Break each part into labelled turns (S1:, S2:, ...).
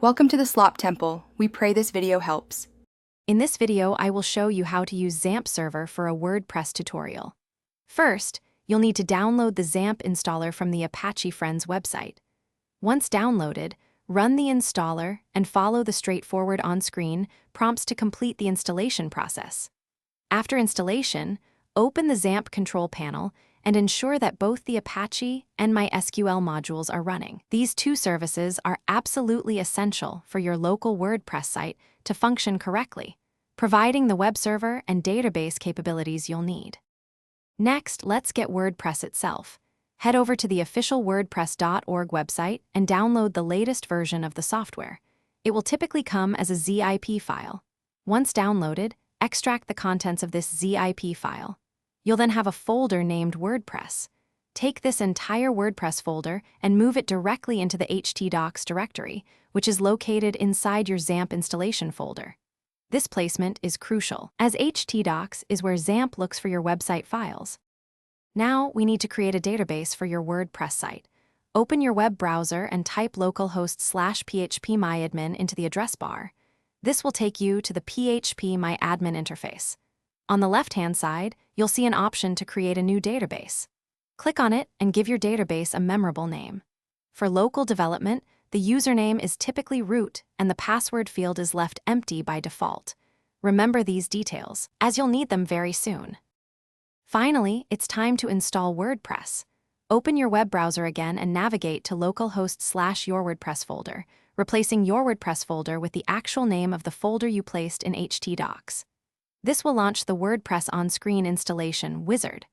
S1: Welcome to the Slop Temple. We pray this video helps.
S2: In this video, I will show you how to use XAMPP server for a WordPress tutorial. First, you'll need to download the XAMPP installer from the Apache Friends website. Once downloaded, run the installer and follow the straightforward on-screen prompts to complete the installation process. After installation, open the XAMPP control panel and ensure that both the Apache and MySQL modules are running. These two services are absolutely essential for your local WordPress site to function correctly, providing the web server and database capabilities you'll need. Next, let's get WordPress itself. Head over to the official WordPress.org website and download the latest version of the software. It will typically come as a ZIP file. Once downloaded, extract the contents of this ZIP file. You'll then have a folder named WordPress. Take this entire WordPress folder and move it directly into the htdocs directory, which is located inside your XAMPP installation folder. This placement is crucial, as htdocs is where XAMPP looks for your website files. Now, we need to create a database for your WordPress site. Open your web browser and type localhost/phpMyAdmin into the address bar. This will take you to the phpMyAdmin interface. On the left-hand side, you'll see an option to create a new database. Click on it and give your database a memorable name. For local development, the username is typically root and the password field is left empty by default. Remember these details, as you'll need them very soon. Finally, it's time to install WordPress. Open your web browser again and navigate to localhost/yourWordPress folder, replacing your WordPress folder with the actual name of the folder you placed in htdocs. This will launch the WordPress on-screen installation wizard.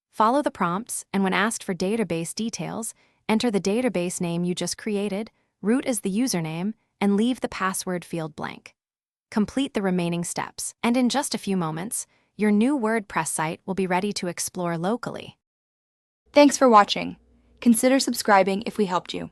S2: Follow the prompts, and when asked for database details, enter the database name you just created, root as the username, and leave the password field blank. Complete the remaining steps, and in just a few moments, your new WordPress site will be ready to explore locally.
S1: Thanks for watching. Consider subscribing if we helped you.